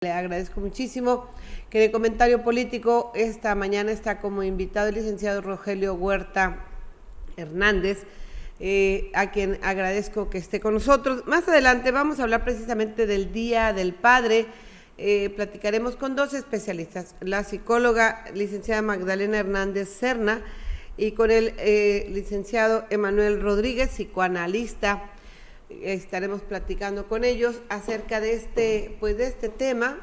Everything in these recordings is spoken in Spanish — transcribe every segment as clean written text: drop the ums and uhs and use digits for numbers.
Le agradezco muchísimo que en el comentario político esta mañana está como invitado el licenciado Rogelio Huerta Hernández, a quien agradezco que esté con nosotros. Más adelante vamos a hablar precisamente del Día del Padre. Platicaremos con dos especialistas, la psicóloga licenciada Magdalena Hernández Serna y con el licenciado Emanuel Rodríguez, psicoanalista. Estaremos platicando con ellos acerca de este tema,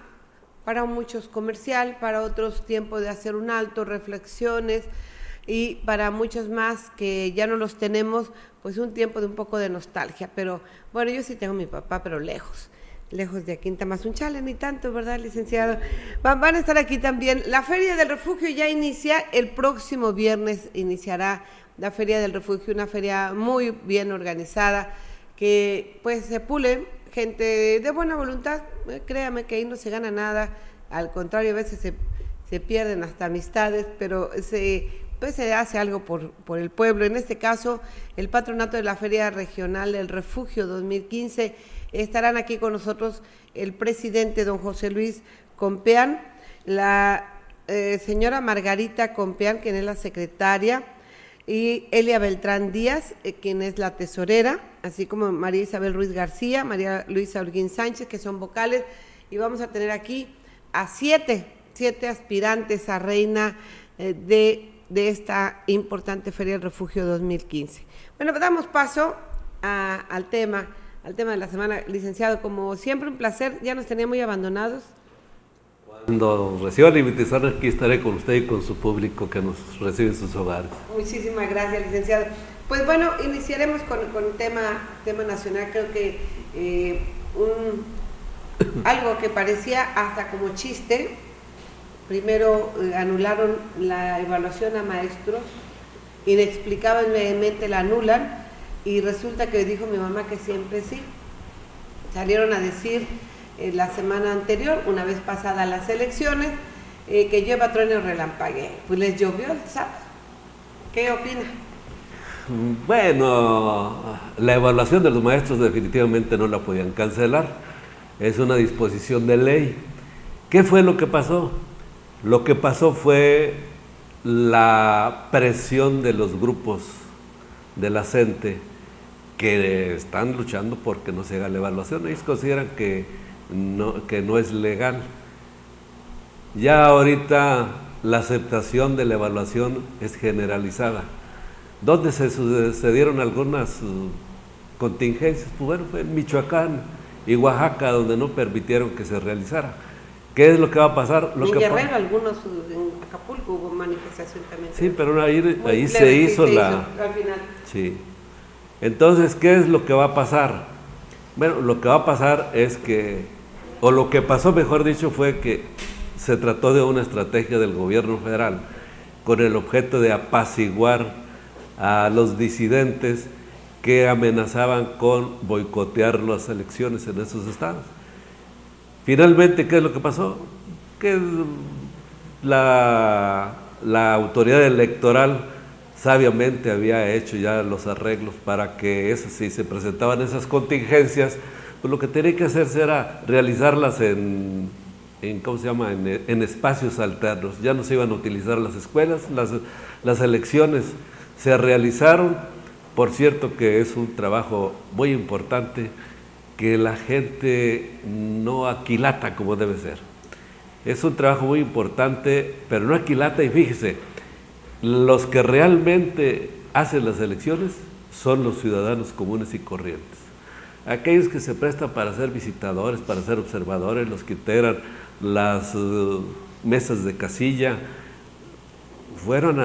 para muchos comercial, para otros tiempo de hacer un alto, reflexiones, y para muchos más que ya no los tenemos, pues un tiempo de un poco de nostalgia. Pero bueno, yo sí tengo a mi papá, pero lejos de aquí en Tamazunchale, ni tanto, ¿verdad, licenciado? Van a estar aquí también. La Feria del Refugio ya inicia, el próximo viernes iniciará la Feria del Refugio, una feria muy bien organizada, que pues se pule gente de buena voluntad. Créame que ahí no se gana nada, al contrario, a veces se pierden hasta amistades, pero se hace algo por el pueblo. En este caso, el patronato de la Feria Regional del Refugio 2015, estarán aquí con nosotros el presidente don José Luis Compeán, la señora Margarita Compeán, quien es la secretaria, y Elia Beltrán Díaz, quien es la tesorera, así como María Isabel Ruiz García, María Luisa Holguín Sánchez, que son vocales, y vamos a tener aquí a siete aspirantes a reina de esta importante Feria del Refugio 2015. Bueno, damos paso al tema de la semana. Licenciado, como siempre, un placer. Ya nos tenía muy abandonados. Cuando reciba la invitación, aquí estaré con usted y con su público que nos recibe en sus hogares. Muchísimas gracias, licenciado. Pues bueno, iniciaremos con tema nacional. Creo que algo que parecía hasta como chiste. Primero anularon la evaluación a maestros, inexplicablemente la anulan, y resulta que dijo mi mamá que siempre sí. Salieron a decir la semana anterior, una vez pasadas las elecciones, que llueva, trueno y relampaguee. Pues les llovió el sábado. ¿Qué opina? Bueno, la evaluación de los maestros definitivamente no la podían cancelar. Es una disposición de ley. ¿Qué fue lo que pasó? Lo que pasó fue la presión de los grupos de la CENTE que están luchando porque no se haga la evaluación. Ellos consideran que no es legal. Ya ahorita la aceptación de la evaluación es generalizada. ¿Dónde se dieron algunas contingencias? Pues bueno, fue en Michoacán y Oaxaca, donde no permitieron que se realizara. ¿Qué es lo que va a pasar? En Guerrero, algunos, en Acapulco hubo manifestación también. Sí, pero ahí se hizo al final. Sí. Entonces, ¿qué es lo que va a pasar? Bueno, lo que va a pasar es que, o lo que pasó, mejor dicho, fue que se trató de una estrategia del gobierno federal con el objeto de apaciguar a los disidentes que amenazaban con boicotear las elecciones en esos estados. Finalmente, ¿qué es lo que pasó? Que la autoridad electoral sabiamente había hecho ya los arreglos para que si se presentaban esas contingencias, pues lo que tenía que hacerse era realizarlas en espacios alternos. Ya no se iban a utilizar las escuelas, las elecciones se realizaron. Por cierto que es un trabajo muy importante, que la gente no aquilata como debe ser. Es un trabajo muy importante, pero no aquilata, y fíjese, los que realmente hacen las elecciones son los ciudadanos comunes y corrientes. Aquellos que se prestan para ser visitadores, para ser observadores, los que integran las mesas de casilla. Fueron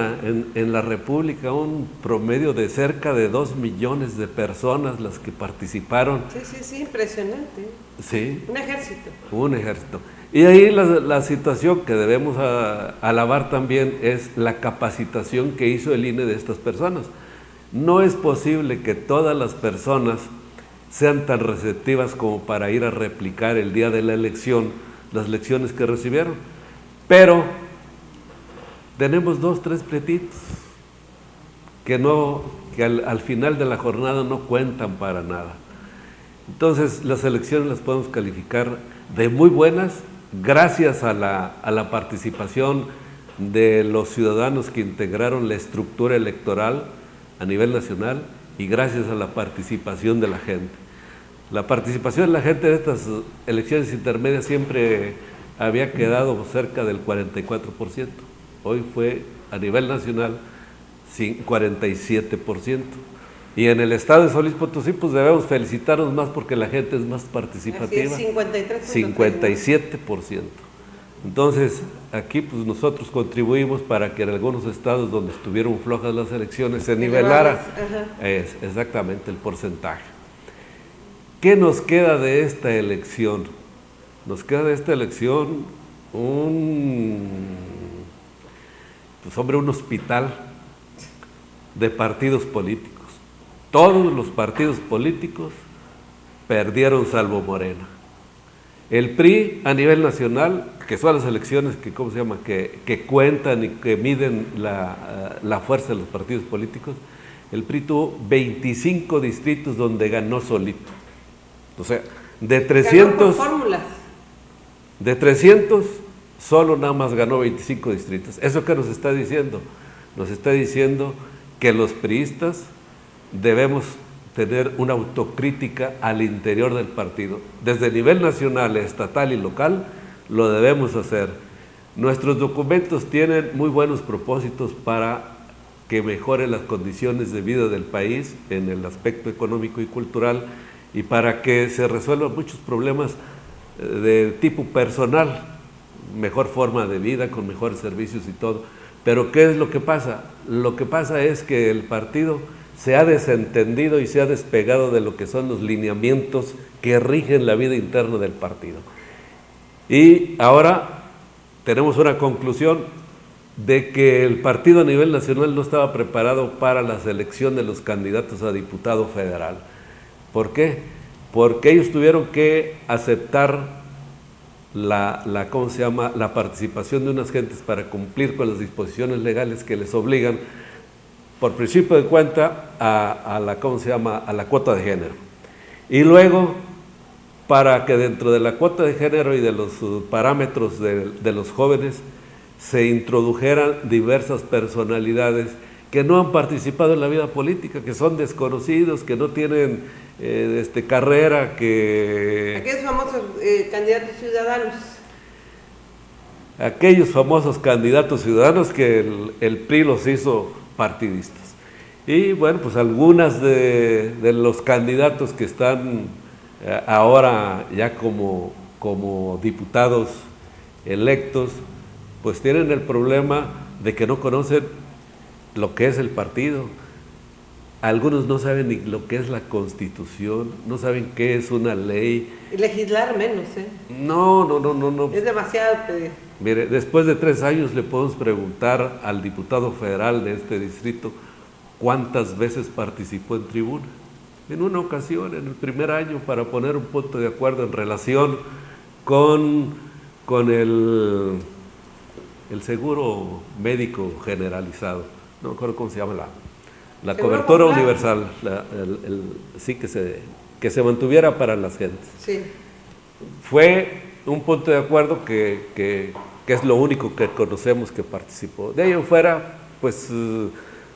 en la República un promedio de cerca de 2 millones de personas las que participaron. Sí, impresionante. Sí. Un ejército. Un ejército. Y ahí la situación que debemos alabar también es la capacitación que hizo el INE de estas personas. No es posible que todas las personas sean tan receptivas como para ir a replicar el día de la elección las lecciones que recibieron. Pero tenemos 2, 3 pletitos que al final de la jornada no cuentan para nada. Entonces, las elecciones las podemos calificar de muy buenas gracias a la participación de los ciudadanos que integraron la estructura electoral a nivel nacional y gracias a la participación de la gente. La participación de la gente en estas elecciones intermedias siempre había quedado cerca del 44%. Hoy fue a nivel nacional 47%. Y en el estado de San Luis Potosí pues debemos felicitarnos más porque la gente es más participativa. Así es, 57%. Entonces, aquí pues nosotros contribuimos para que en algunos estados donde estuvieron flojas las elecciones se nivelara exactamente el porcentaje. ¿Qué nos queda de esta elección? Nos queda de esta elección un hospital de partidos políticos. Todos los partidos políticos perdieron salvo Morena. El PRI a nivel nacional, que son las elecciones que cuentan y que miden la fuerza de los partidos políticos, el PRI tuvo 25 distritos donde ganó solito. O sea, de 300, solo nada más ganó 25 distritos. ¿Eso qué nos está diciendo? Nos está diciendo que los priistas debemos tener una autocrítica al interior del partido. Desde el nivel nacional, estatal y local, lo debemos hacer. Nuestros documentos tienen muy buenos propósitos para que mejoren las condiciones de vida del país en el aspecto económico y cultural y para que se resuelvan muchos problemas de tipo personal, mejor forma de vida, con mejores servicios y todo. Pero ¿qué es lo que pasa? Lo que pasa es que el partido se ha desentendido y se ha despegado de lo que son los lineamientos que rigen la vida interna del partido. Y ahora tenemos una conclusión de que el partido a nivel nacional no estaba preparado para la selección de los candidatos a diputado federal. ¿Por qué? Porque ellos tuvieron que aceptar la participación de unas gentes para cumplir con las disposiciones legales que les obligan, por principio de cuenta, a la cuota de género. Y luego, para que dentro de la cuota de género y de los parámetros de los jóvenes se introdujeran diversas personalidades que no han participado en la vida política, que son desconocidos, que no tienen carrera, que... Aquellos famosos candidatos ciudadanos. Aquellos famosos candidatos ciudadanos que el PRI los hizo partidistas. Y bueno, pues algunas de los candidatos que están ahora ya como diputados electos, pues tienen el problema de que no conocen lo que es el partido. Algunos no saben ni lo que es la Constitución, no saben qué es una ley. Y legislar menos, ¿eh? No. Es demasiado pedir. Mire, después de 3 años le podemos preguntar al diputado federal de este distrito cuántas veces participó en tribuna. En una ocasión, en el primer año, para poner un punto de acuerdo en relación con el seguro médico generalizado. No me acuerdo cómo se llama la cobertura universal, sí, que se mantuviera para las gentes. Sí. Fue un punto de acuerdo que es lo único que conocemos que participó. De ahí en fuera, pues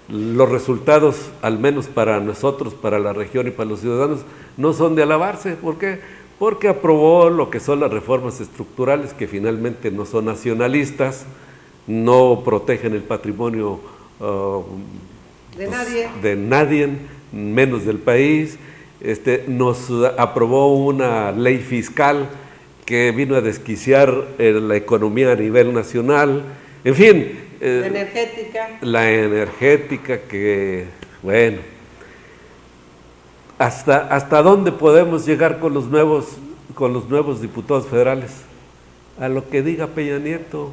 los resultados, al menos para nosotros, para la región y para los ciudadanos, no son de alabarse. ¿Por qué? Porque aprobó lo que son las reformas estructurales, que finalmente no son nacionalistas, no protegen el patrimonio de nadie, menos del país. Nos aprobó una ley fiscal que vino a desquiciar la economía a nivel nacional, en fin. La energética que, bueno, ¿hasta dónde podemos llegar con los nuevos diputados federales? A lo que diga Peña Nieto.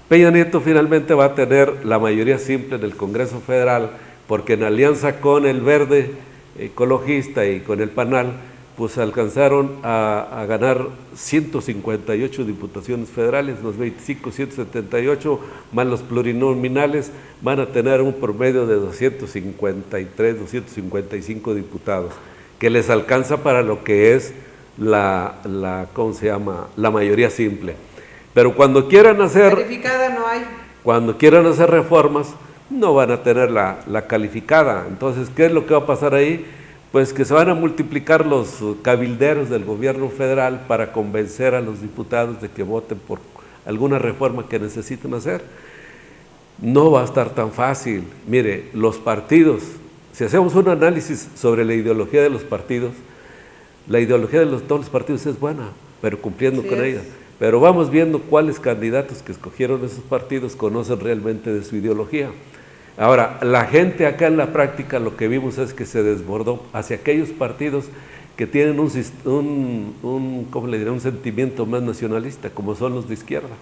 Peña Nieto finalmente va a tener la mayoría simple en el Congreso Federal, porque en alianza con el Verde Ecologista y con el PANAL, pues alcanzaron a ganar 158 diputaciones federales, los 25, 178, más los plurinominales, van a tener un promedio de 253, 255 diputados, que les alcanza para lo que es la mayoría simple. Pero cuando quieran hacer... Calificada no hay. Cuando quieran hacer reformas, no van a tener la calificada. Entonces, ¿qué es lo que va a pasar ahí? Pues que se van a multiplicar los cabilderos del gobierno federal para convencer a los diputados de que voten por alguna reforma que necesiten hacer. No va a estar tan fácil. Mire, los partidos, si hacemos un análisis sobre la ideología de los partidos, la ideología de todos los partidos es buena, pero cumpliendo con ella. Pero vamos viendo cuáles candidatos que escogieron esos partidos conocen realmente de su ideología. Ahora, la gente acá en la práctica lo que vimos es que se desbordó hacia aquellos partidos que tienen ¿cómo le diré? Un sentimiento más nacionalista, como son los de izquierda.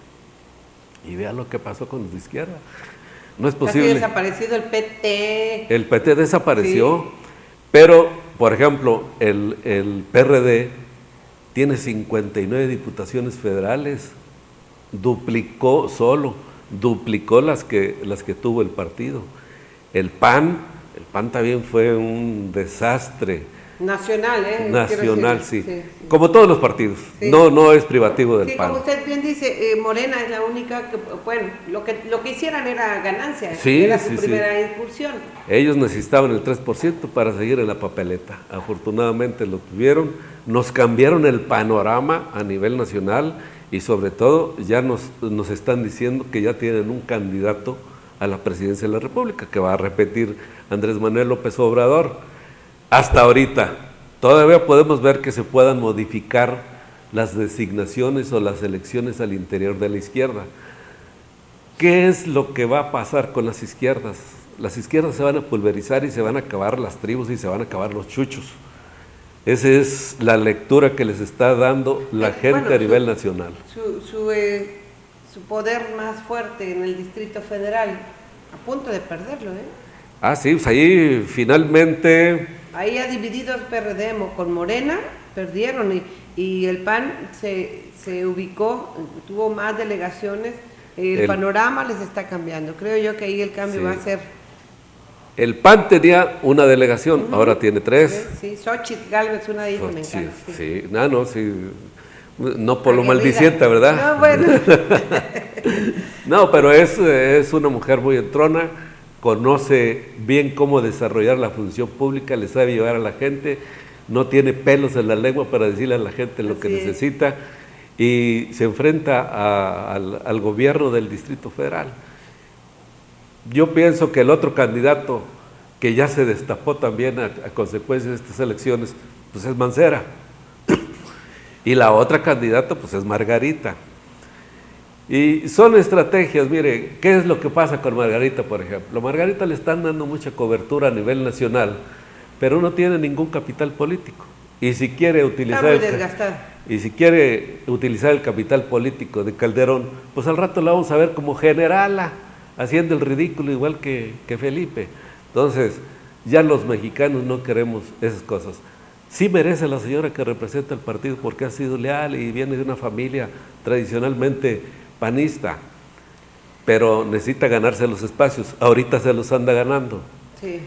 Y vean lo que pasó con los de izquierda. No es posible. Ha desaparecido el PT. El PT desapareció, sí. Pero, por ejemplo, el PRD tiene 59 diputaciones federales, duplicó las que tuvo el partido. El PAN también fue un desastre. Nacional, Nacional, sí. Como todos los partidos, sí. No es privativo del PAN. Como usted bien dice, Morena es la única que, bueno, lo que hicieran era ganancia, sí, era su primera incursión. Ellos necesitaban el 3% para seguir en la papeleta, afortunadamente lo tuvieron, nos cambiaron el panorama a nivel nacional y sobre todo ya nos están diciendo que ya tienen un candidato a la presidencia de la República, que va a repetir Andrés Manuel López Obrador. Hasta ahorita, todavía podemos ver que se puedan modificar las designaciones o las elecciones al interior de la izquierda. ¿Qué es lo que va a pasar con las izquierdas? Las izquierdas se van a pulverizar y se van a acabar las tribus y se van a acabar los chuchos. Esa es la lectura que les está dando la gente a nivel nacional. Su poder más fuerte en el Distrito Federal, a punto de perderlo, Ah, sí, pues ahí finalmente... Ahí ha dividido el PRD con Morena, perdieron y el PAN se ubicó, tuvo más delegaciones, el panorama les está cambiando. Creo yo que ahí el cambio va a ser... El PAN tenía una delegación, ahora tiene 3. Sí, Xochitl Gálvez, una de ellas me encanta. Sí, no por lo maldiciente, ¿verdad? No, bueno. No, pero es una mujer muy entrona, conoce bien cómo desarrollar la función pública, le sabe llevar a la gente, no tiene pelos en la lengua para decirle a la gente lo que necesita y se enfrenta al gobierno del Distrito Federal. Yo pienso que el otro candidato que ya se destapó también a consecuencia de estas elecciones, pues es Mancera. Y la otra candidata, pues es Margarita. Y son estrategias, mire, ¿qué es lo que pasa con Margarita, por ejemplo? Margarita le están dando mucha cobertura a nivel nacional, pero no tiene ningún capital político. Y si quiere utilizar el capital político de Calderón, pues al rato la vamos a ver como generala, haciendo el ridículo igual que Felipe. Entonces, ya los mexicanos no queremos esas cosas. Sí merece la señora que representa el partido porque ha sido leal y viene de una familia tradicionalmente panista, pero necesita ganarse los espacios. Ahorita se los anda ganando. Sí.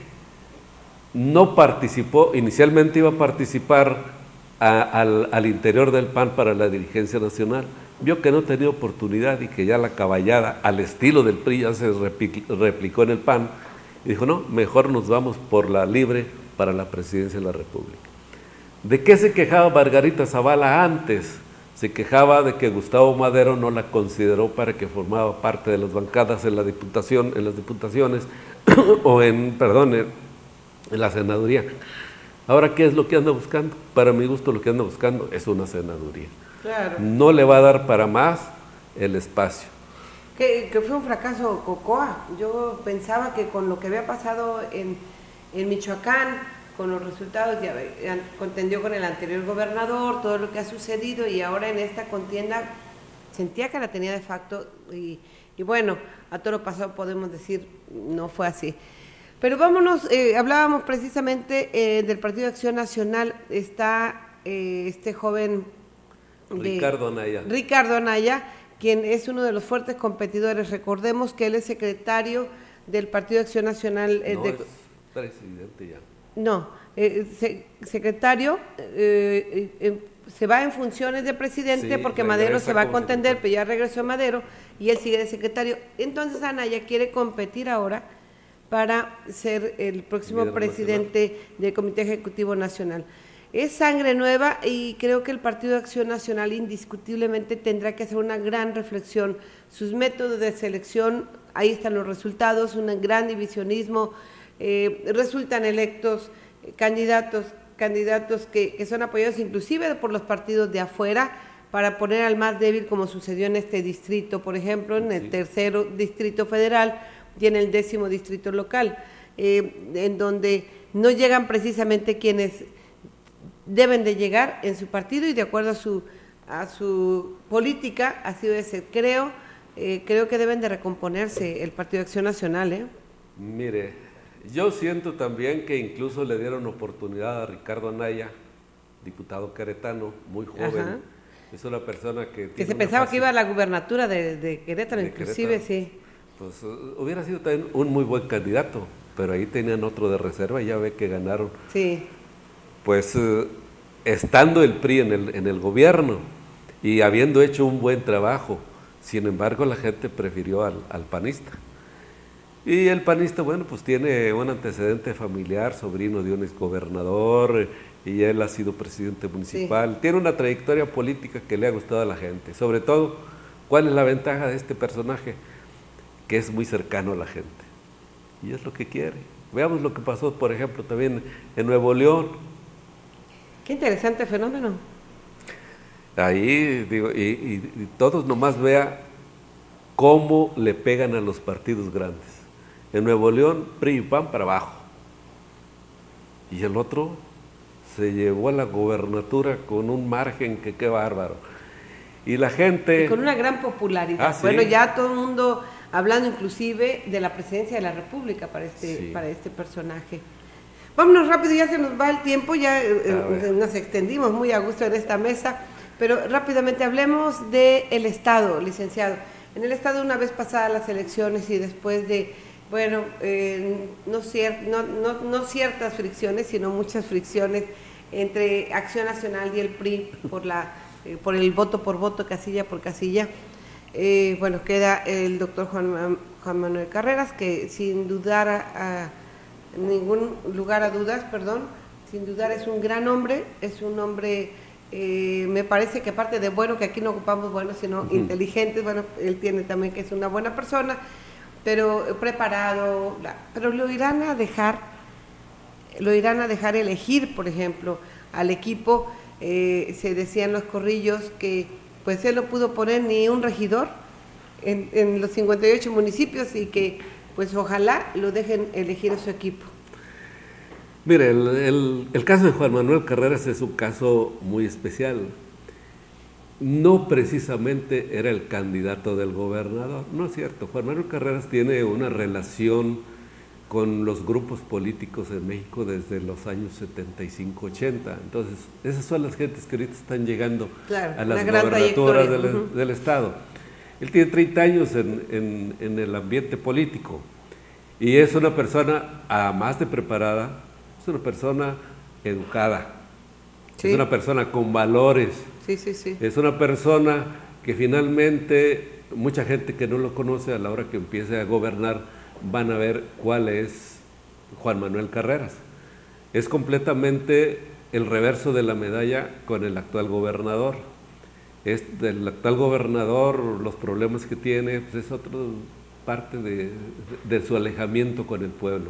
No participó, inicialmente iba a participar al interior del PAN para la dirigencia nacional. Vio que no tenía oportunidad y que ya la caballada, al estilo del PRI, ya se replicó en el PAN, y dijo, no, mejor nos vamos por la libre para la presidencia de la República. ¿De qué se quejaba Margarita Zavala antes? Se quejaba de que Gustavo Madero no la consideró para que formaba parte de las bancadas en las diputaciones, o en la senaduría. Ahora, ¿qué es lo que anda buscando? Para mi gusto, lo que anda buscando es una senaduría. Claro. No le va a dar para más el espacio. Que fue un fracaso Cocoa. Yo pensaba que con lo que había pasado en Michoacán, con los resultados, ya contendió con el anterior gobernador, todo lo que ha sucedido, y ahora en esta contienda sentía que la tenía de facto, y bueno, a todo lo pasado podemos decir, no fue así. Pero vámonos, hablábamos precisamente del Partido de Acción Nacional, está este joven... Ricardo Anaya, quien es uno de los fuertes competidores. Recordemos que él es secretario del Partido de Acción Nacional. Es presidente ya. No, secretario, se va en funciones de presidente, Sí, porque Madero se va a como contender, secretario. pero ya regresó Madero y él sigue de secretario. Entonces Anaya quiere competir ahora para ser el próximo Líder presidente del Comité Ejecutivo Nacional. Es sangre nueva y creo que el Partido de Acción Nacional indiscutiblemente tendrá que hacer una gran reflexión. Sus métodos de selección, ahí están los resultados, un gran divisionismo, resultan electos candidatos que son apoyados inclusive por los partidos de afuera para poner al más débil, como sucedió en este distrito, por ejemplo, en el tercero distrito federal y en el 10º distrito local, en donde no llegan precisamente quienes deben de llegar en su partido y de acuerdo a su política, así debe ser. Creo que deben de recomponerse el Partido de Acción Nacional. Mire, yo siento también que incluso le dieron oportunidad a Ricardo Anaya, diputado queretano, muy joven. Ajá. Es una persona que se pensaba que iba a la gubernatura de Querétaro, inclusive, sí. Pues hubiera sido también un muy buen candidato, pero ahí tenían otro de reserva y ya ve que ganaron. Sí. Pues estando el PRI en el gobierno y habiendo hecho un buen trabajo, sin embargo la gente prefirió al panista. Y el panista, bueno, pues tiene un antecedente familiar, sobrino de un exgobernador, y él ha sido presidente municipal. Sí. Tiene una trayectoria política que le ha gustado a la gente. Sobre todo, ¿cuál es la ventaja de este personaje? Que es muy cercano a la gente. Y es lo que quiere. Veamos lo que pasó, por ejemplo, también en Nuevo León. Qué interesante fenómeno. Ahí, digo, y todos nomás vea cómo le pegan a los partidos grandes. En Nuevo León, PRI y PAN para abajo. Y el otro se llevó a la gobernatura con un margen que qué bárbaro. Y la gente... Y con una gran popularidad. ¿Sí? Bueno, ya todo el mundo hablando inclusive de la presidencia de la República para este personaje. Vámonos rápido, ya se nos va el tiempo, ya nos extendimos muy a gusto en esta mesa, pero rápidamente hablemos del Estado, licenciado. En el Estado, una vez pasadas las elecciones y después de, bueno, no ciertas fricciones, sino muchas fricciones entre Acción Nacional y el PRI por el voto por voto, casilla por casilla, bueno, queda el doctor Juan Manuel Carreras, que sin dudar ningún lugar a dudas, sin dudar es un gran hombre, es un hombre, me parece que aparte de bueno, que aquí no ocupamos bueno, sino inteligentes, bueno, él tiene también que es una buena persona, pero preparado, pero lo irán a dejar elegir, por ejemplo, al equipo. Se decían los corrillos que pues él no pudo poner ni un regidor en los 58 municipios y que pues ojalá lo dejen elegir a su equipo. Mire, el caso de Juan Manuel Carreras es un caso muy especial. No precisamente era el candidato del gobernador, no es cierto. Juan Manuel Carreras tiene una relación con los grupos políticos en México desde los años 75-80. Entonces, esas son las gentes que ahorita están llegando a las gobernaturas del Estado. Él tiene 30 años en el ambiente político y es una persona, además de preparada, es una persona educada, es una persona con valores, es una persona que finalmente mucha gente que no lo conoce a la hora que empiece a gobernar van a ver cuál es Juan Manuel Carreras. Es completamente el reverso de la medalla con el actual gobernador. El actual gobernador, los problemas que tiene, pues es otra parte de su alejamiento con el pueblo.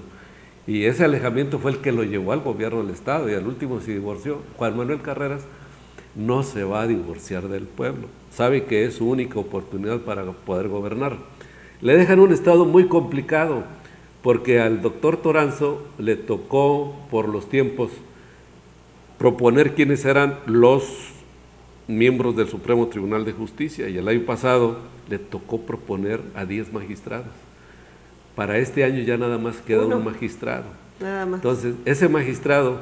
Y ese alejamiento fue el que lo llevó al gobierno del Estado y al último se divorció. Juan Manuel Carreras no se va a divorciar del pueblo. Sabe que es su única oportunidad para poder gobernar. Le dejan un estado muy complicado, porque al doctor Toranzo le tocó, por los tiempos, proponer quiénes eran los miembros del Supremo Tribunal de Justicia, y el año pasado le tocó proponer a 10 magistrados. Para este año ya nada más queda un magistrado. Nada más. Entonces, ese magistrado,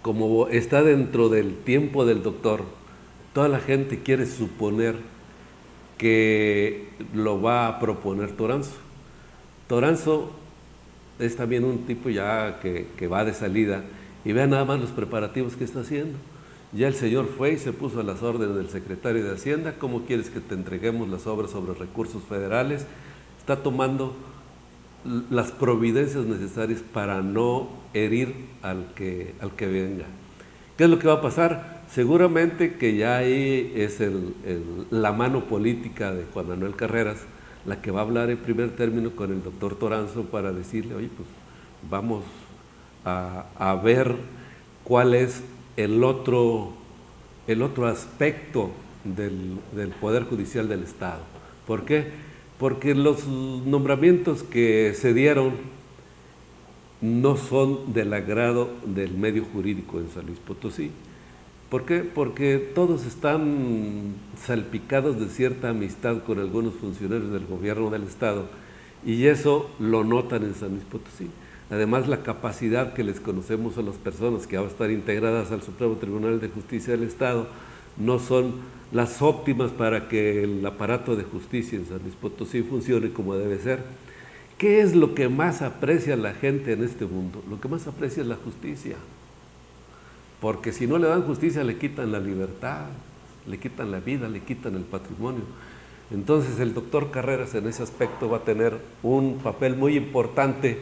como está dentro del tiempo del doctor, toda la gente quiere suponer que lo va a proponer Toranzo. Toranzo es también un tipo ya que va de salida y vean nada más los preparativos que está haciendo. Ya el señor fue y se puso a las órdenes del secretario de Hacienda. ¿Cómo quieres que te entreguemos las obras sobre recursos federales? Está tomando las providencias necesarias para no herir al que venga. ¿Qué es lo que va a pasar? Seguramente que ya ahí es la mano política de Juan Manuel Carreras la que va a hablar en primer término con el doctor Toranzo para decirle, oye, pues vamos a ver cuál es el otro aspecto del Poder Judicial del Estado. ¿Por qué? Porque los nombramientos que se dieron no son del agrado del medio jurídico en San Luis Potosí. ¿Por qué? Porque todos están salpicados de cierta amistad con algunos funcionarios del gobierno del Estado y eso lo notan en San Luis Potosí. Además, la capacidad que les conocemos a las personas que van a estar integradas al Supremo Tribunal de Justicia del Estado no son las óptimas para que el aparato de justicia en San Luis Potosí funcione como debe ser. ¿Qué es lo que más aprecia la gente en este mundo? Lo que más aprecia es la justicia. Porque si no le dan justicia, le quitan la libertad, le quitan la vida, le quitan el patrimonio. Entonces el doctor Carreras en ese aspecto va a tener un papel muy importante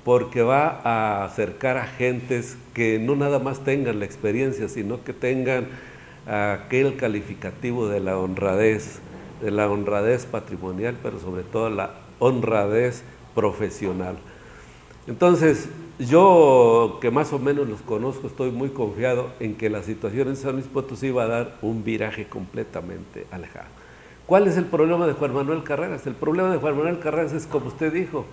porque va a acercar a gentes que no nada más tengan la experiencia, sino que tengan aquel calificativo de la honradez patrimonial, pero sobre todo la honradez profesional. Entonces, yo que más o menos los conozco, estoy muy confiado en que la situación en San Luis Potosí va a dar un viraje completamente alejado. ¿Cuál es el problema de Juan Manuel Carreras? El problema de Juan Manuel Carreras es, como usted dijo,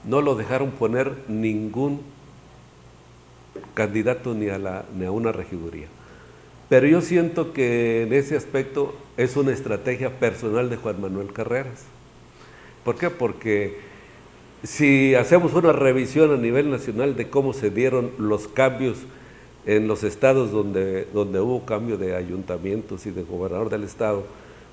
no lo dejaron poner ningún candidato ni a una regiduría. Pero yo siento que en ese aspecto es una estrategia personal de Juan Manuel Carreras. ¿Por qué? Porque si hacemos una revisión a nivel nacional de cómo se dieron los cambios en los estados donde hubo cambio de ayuntamientos y de gobernador del estado,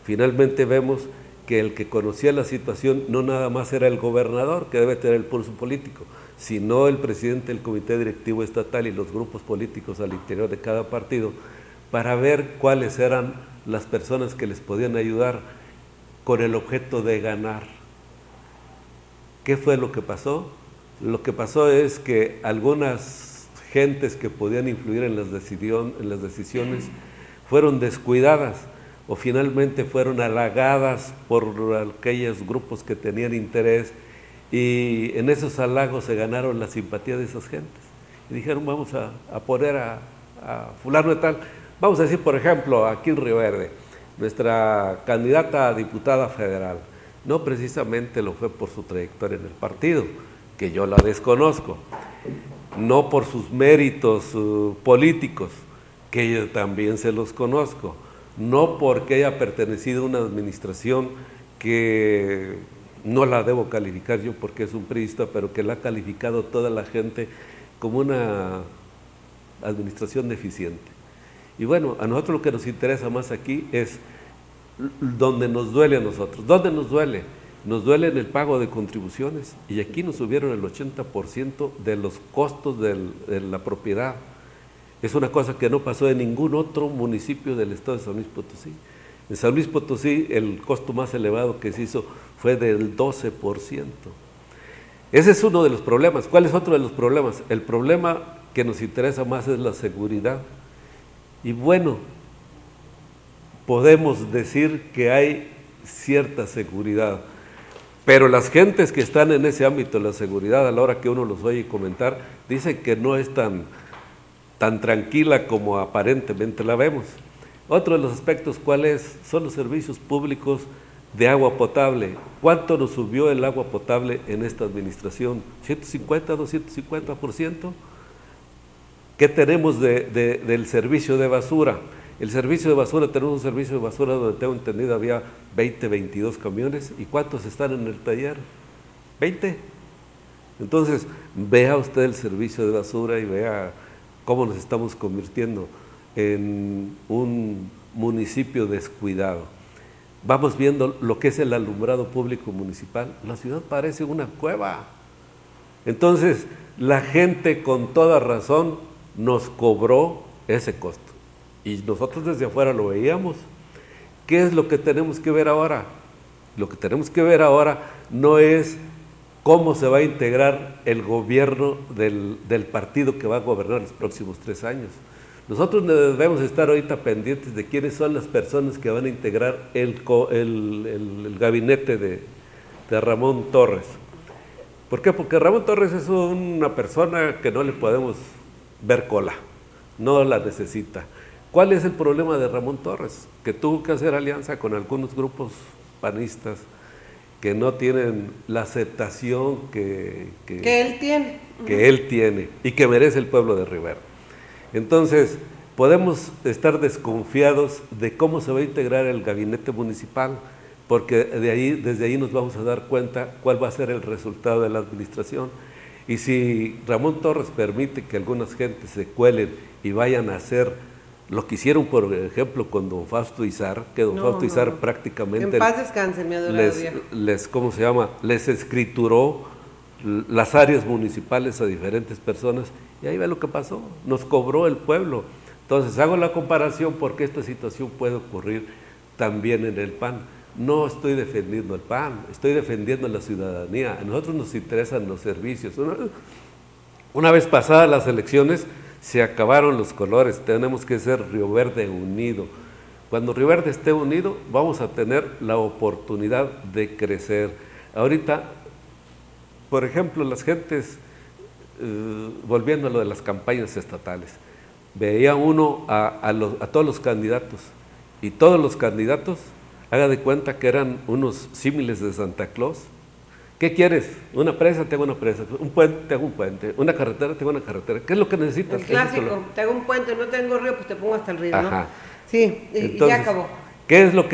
finalmente vemos que el que conocía la situación no nada más era el gobernador, que debe tener el pulso político, sino el presidente del comité directivo estatal y los grupos políticos al interior de cada partido, para ver cuáles eran las personas que les podían ayudar con el objeto de ganar. ¿Qué fue lo que pasó? Lo que pasó es que algunas gentes que podían influir en las decisiones fueron descuidadas o finalmente fueron halagadas por aquellos grupos que tenían interés y en esos halagos se ganaron la simpatía de esas gentes. Y dijeron, vamos a poner a fulano de tal. Vamos a decir, por ejemplo, aquí en Río Verde, nuestra candidata a diputada federal, no precisamente lo fue por su trayectoria en el partido, que yo la desconozco, no por sus méritos políticos, que yo también se los conozco, no porque haya pertenecido a una administración que no la debo calificar yo porque es un priista, pero que la ha calificado toda la gente como una administración deficiente. Y bueno, a nosotros lo que nos interesa más aquí es donde nos duele a nosotros. ¿Dónde nos duele? Nos duele en el pago de contribuciones y aquí nos subieron el 80% de los costos de la propiedad. Es una cosa que no pasó en ningún otro municipio del estado de San Luis Potosí. En San Luis Potosí el costo más elevado que se hizo fue del 12%. Ese es uno de los problemas. ¿Cuál es otro de los problemas? El problema que nos interesa más es la seguridad. Y bueno, podemos decir que hay cierta seguridad, pero las gentes que están en ese ámbito de la seguridad, a la hora que uno los oye comentar, dicen que no es tan tranquila como aparentemente la vemos. Otro de los aspectos, ¿cuál es? Son los servicios públicos de agua potable. ¿Cuánto nos subió el agua potable en esta administración? ¿150, 250%? ¿Qué tenemos del servicio de basura? El servicio de basura, tenemos un servicio de basura donde tengo entendido había 20, 22 camiones. ¿Y cuántos están en el taller? 20. Entonces, vea usted el servicio de basura y vea cómo nos estamos convirtiendo en un municipio descuidado. Vamos viendo lo que es el alumbrado público municipal. La ciudad parece una cueva. Entonces, la gente con toda razón nos cobró ese costo. y nosotros desde afuera lo veíamos. ¿Qué es lo que tenemos que ver ahora? Lo que tenemos que ver ahora no es cómo se va a integrar el gobierno del partido que va a gobernar los próximos 3 años. Nosotros debemos estar ahorita pendientes de quiénes son las personas que van a integrar el gabinete de Ramón Torres. ¿Por qué? Porque Ramón Torres es una persona que no le podemos ver cola, no la necesita. ¿Cuál es el problema de Ramón Torres? Que tuvo que hacer alianza con algunos grupos panistas que no tienen la aceptación que él tiene y que merece el pueblo de Rivera. Entonces, podemos estar desconfiados de cómo se va a integrar el gabinete municipal, porque desde ahí nos vamos a dar cuenta cuál va a ser el resultado de la administración. Y si Ramón Torres permite que algunas gentes se cuelen y vayan a hacer lo que hicieron, por ejemplo, con don Fausto Izar, que don Fausto Izar prácticamente... En paz descanse, mi adorado viejo. ¿Cómo se llama? Les escrituró las áreas municipales a diferentes personas, y ahí ve lo que pasó, nos cobró el pueblo. Entonces hago la comparación porque esta situación puede ocurrir también en el PAN. No estoy defendiendo el PAN, estoy defendiendo a la ciudadanía. A nosotros nos interesan los servicios. Una vez pasadas las elecciones, se acabaron los colores, tenemos que ser Río Verde unido. Cuando Río Verde esté unido, vamos a tener la oportunidad de crecer. Ahorita, por ejemplo, las gentes, volviendo a lo de las campañas estatales, veía uno a todos los candidatos, y todos los candidatos, haga de cuenta que eran unos símiles de Santa Claus. ¿Qué quieres? ¿Una presa? Te hago una presa. ¿Un puente? Te hago un puente. ¿Una carretera? Te hago una carretera. ¿Qué es lo que necesitas? El clásico, te hago un puente, no tengo río, pues te pongo hasta el río, ajá, ¿no? Sí, entonces, y ya acabó. ¿Qué es lo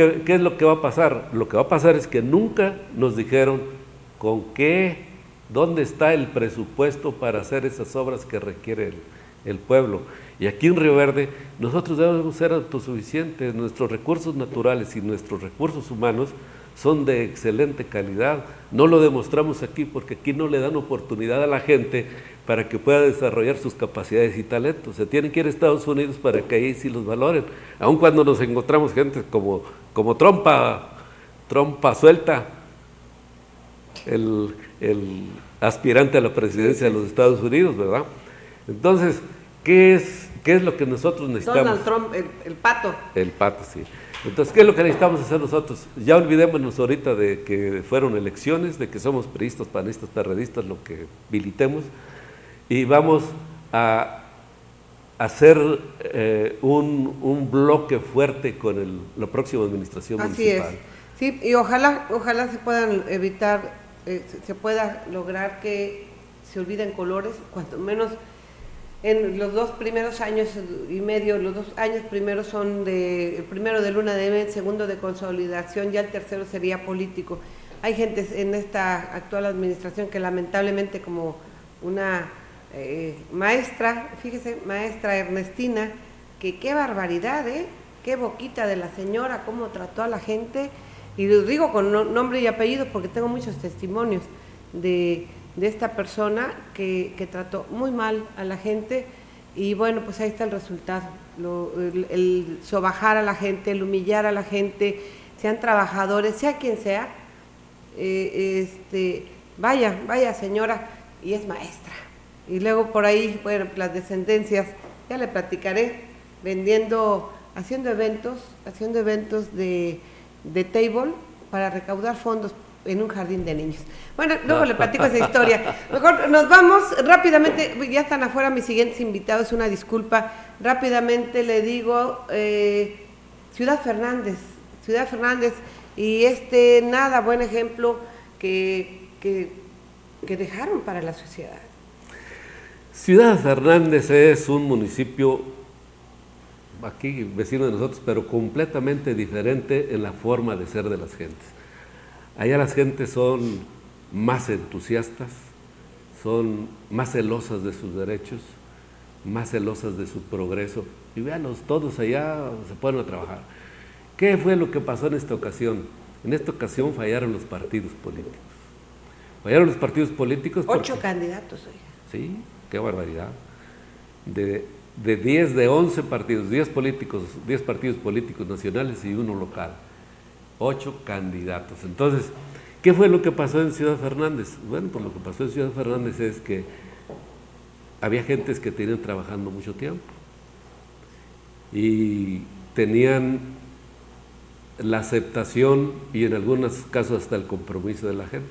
que va a pasar? Lo que va a pasar es que nunca nos dijeron dónde está el presupuesto para hacer esas obras que requiere el pueblo. Y aquí en Río Verde nosotros debemos ser autosuficientes. Nuestros recursos naturales y nuestros recursos humanos son de excelente calidad. No lo demostramos aquí porque aquí no le dan oportunidad a la gente para que pueda desarrollar sus capacidades y talentos. Se tienen que ir a Estados Unidos para que ahí sí los valoren. Aun cuando nos encontramos gente como trompa suelta, el aspirante a la presidencia de los Estados Unidos, ¿verdad? Entonces, ¿qué es lo que nosotros necesitamos? Donald Trump, el pato. El pato, sí. Entonces, ¿qué es lo que necesitamos hacer nosotros? Ya olvidémonos ahorita de que fueron elecciones, de que somos priistas, panistas, perredistas, lo que militemos, y vamos a hacer un bloque fuerte con la próxima administración municipal. Así es. Sí, y ojalá se puedan evitar, se pueda lograr que se olviden colores, cuanto menos en los 2 primeros años y medio. Los 2 años primeros son el primero de luna de miel, el segundo de consolidación, ya el tercero sería político. Hay gente en esta actual administración que lamentablemente, como una maestra, fíjese, maestra Ernestina, que qué barbaridad, qué boquita de la señora, cómo trató a la gente, y lo digo con nombre y apellido porque tengo muchos testimonios de esta persona que trató muy mal a la gente. Y bueno, pues ahí está el resultado, el sobajar a la gente, el humillar a la gente, sean trabajadores, sea quien sea, vaya señora, y es maestra. Y luego por ahí, bueno, las descendencias, ya le platicaré, haciendo eventos de table para recaudar fondos en un jardín de niños. Bueno, luego le platico esa historia. Mejor nos vamos rápidamente, ya están afuera mis siguientes invitados, una disculpa. Rápidamente le digo, Ciudad Fernández, y buen ejemplo que dejaron para la sociedad. Ciudad Fernández es un municipio, aquí vecino de nosotros, pero completamente diferente en la forma de ser de las gentes. Allá las gentes son más entusiastas, son más celosas de sus derechos, más celosas de su progreso. Y véanlos, todos allá se ponen a trabajar. ¿Qué fue lo que pasó en esta ocasión? En esta ocasión fallaron los partidos políticos. Fallaron los partidos políticos porque, 8 candidatos, oiga. Sí, qué barbaridad. de 10, de 11 partidos, 10 partidos políticos nacionales y uno local. 8 candidatos. Entonces, ¿qué fue lo que pasó en Ciudad Fernández? Bueno, pues lo que pasó en Ciudad Fernández es que había gentes que tenían trabajando mucho tiempo y tenían la aceptación y en algunos casos hasta el compromiso de la gente.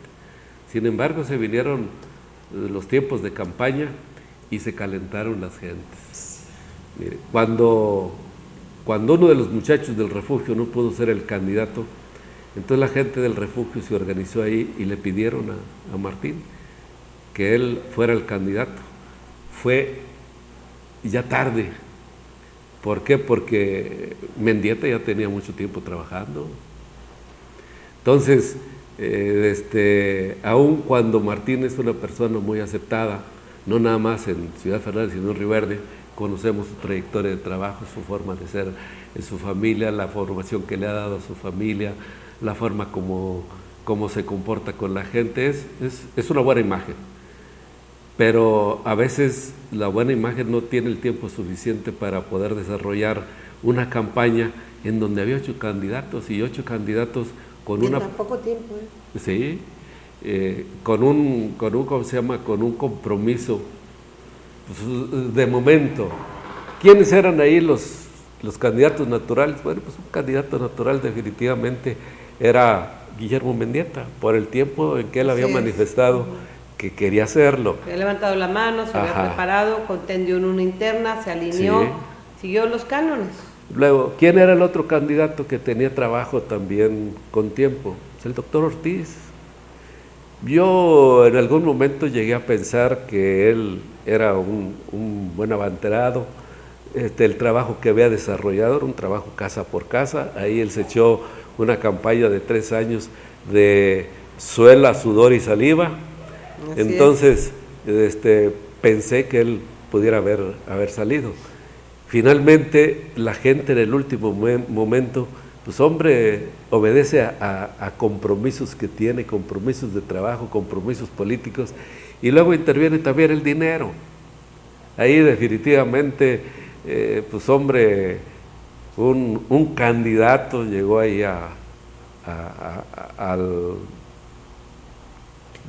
Sin embargo, se vinieron los tiempos de campaña y se calentaron las gentes. Mire, cuando uno de los muchachos del refugio no pudo ser el candidato, entonces la gente del refugio se organizó ahí y le pidieron a Martín que él fuera el candidato. Fue ya tarde. ¿Por qué? Porque Mendieta ya tenía mucho tiempo trabajando. Entonces, aun cuando Martín es una persona muy aceptada, no nada más en Ciudad Fernández, sino en Río Verde, conocemos su trayectoria de trabajo, su forma de ser en su familia, la formación que le ha dado a su familia, la forma como se comporta con la gente, es una buena imagen. Pero a veces la buena imagen no tiene el tiempo suficiente para poder desarrollar una campaña en donde había 8 candidatos y 8 candidatos con en tan poco tiempo. Sí, con un ¿cómo se llama? Con un compromiso, pues, de momento. ¿Quiénes eran ahí los candidatos naturales? Bueno, pues un candidato natural definitivamente era Guillermo Mendieta, por el tiempo en que él había manifestado que quería hacerlo. Había levantado la mano, se había preparado, contendió en una interna, se alineó, siguió los cánones. Luego, ¿quién era el otro candidato que tenía trabajo también con tiempo? Pues el doctor Ortiz. Yo en algún momento llegué a pensar que él era un buen abanderado. El trabajo que había desarrollado era un trabajo casa por casa. Ahí él se echó una campaña de 3 años de suela, sudor y saliva. Entonces, pensé que él pudiera haber salido. Finalmente, la gente en el último momento, pues hombre, obedece a compromisos que tiene, compromisos de trabajo, compromisos políticos, y luego interviene también el dinero. Ahí definitivamente, pues hombre, un candidato llegó ahí al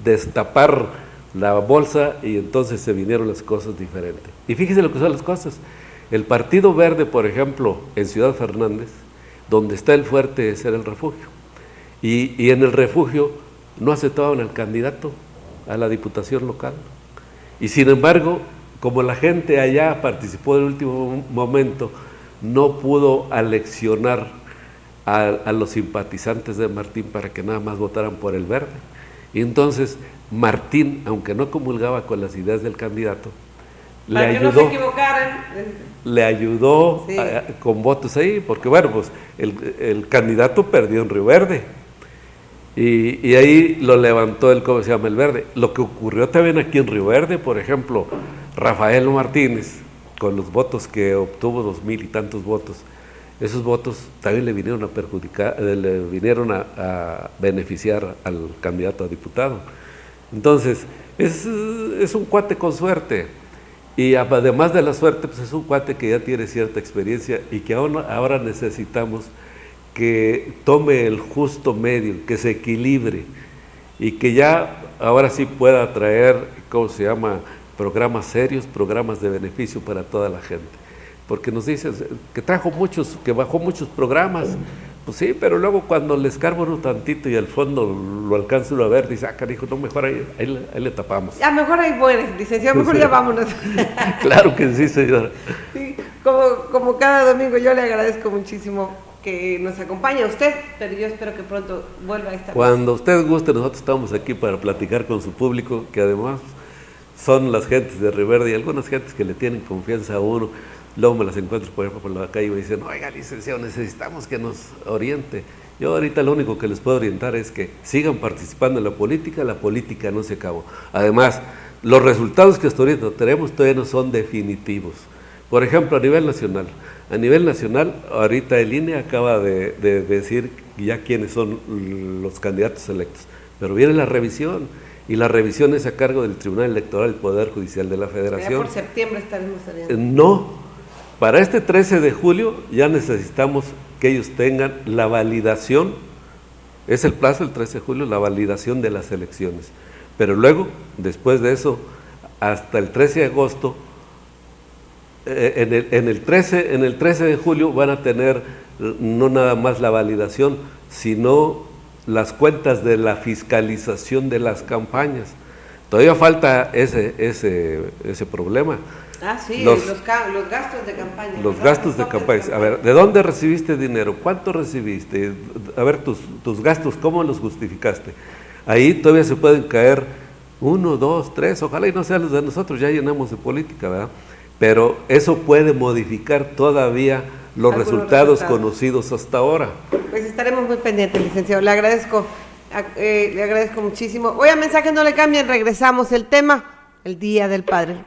destapar la bolsa y entonces se vinieron las cosas diferentes. Y fíjese lo que son las cosas. El Partido Verde, por ejemplo, en Ciudad Fernández, donde está el fuerte es el refugio. Y en el refugio no aceptaban al candidato a la diputación local. Y sin embargo, como la gente allá participó en el último momento, no pudo aleccionar a los simpatizantes de Martín para que nada más votaran por el Verde. Y entonces Martín, aunque no comulgaba con las ideas del candidato, le ayudó con votos ahí, porque bueno, pues el candidato perdió en Río Verde y ahí lo levantó el Verde. Lo que ocurrió también aquí en Río Verde, por ejemplo, Rafael Martínez, con los votos que obtuvo, 2,000 y tantos votos, esos votos también le vinieron a perjudicar, le vinieron a beneficiar al candidato a diputado. Entonces, es un cuate con suerte. Y además de la suerte, pues es un cuate que ya tiene cierta experiencia y que ahora necesitamos que tome el justo medio, que se equilibre y que ya ahora sí pueda traer, programas serios, programas de beneficio para toda la gente. Porque nos dicen que bajó muchos programas, pues sí, pero luego cuando le escarbo un tantito y al fondo lo alcanzo a ver, dice, canijo, no, mejor ahí le tapamos. Ya, mejor ahí muere, licenciado, mejor ya vámonos. Claro que sí, señora. Sí, como cada domingo, yo le agradezco muchísimo que nos acompañe a usted, pero yo espero que pronto vuelva a estar. Cuando usted guste, nosotros estamos aquí para platicar con su público, que además son las gentes de Río Verde y algunas gentes que le tienen confianza a uno. Luego me las encuentro, por ejemplo, por la calle y me dicen, oiga, licenciado, necesitamos que nos oriente. Yo ahorita lo único que les puedo orientar es que sigan participando en la política no se acabó. Además, los resultados que hasta ahorita tenemos todavía no son definitivos. Por ejemplo, a nivel nacional, ahorita el INE acaba de decir ya quiénes son los candidatos electos, pero viene la revisión, y la revisión es a cargo del Tribunal Electoral del Poder Judicial de la Federación. Ya por septiembre estaremos saliendo. Para este 13 de julio ya necesitamos que ellos tengan la validación, es el plazo el 13 de julio, la validación de las elecciones. Pero luego, después de eso, hasta el 13 de agosto, en el 13 de julio van a tener no nada más la validación, sino las cuentas de la fiscalización de las campañas. Todavía falta ese problema. Ah, sí, los gastos de campaña. Los gastos de campaña. A ver, ¿de dónde recibiste dinero? ¿Cuánto recibiste? A ver, tus gastos, ¿cómo los justificaste? Ahí todavía se pueden caer 1, 2, 3, ojalá y no sean los de nosotros, ya llenamos de política, ¿verdad? Pero eso puede modificar todavía los resultados conocidos hasta ahora. Pues estaremos muy pendientes, licenciado. Le agradezco muchísimo. Oiga, mensaje, no le cambien, regresamos el tema, el Día del Padre.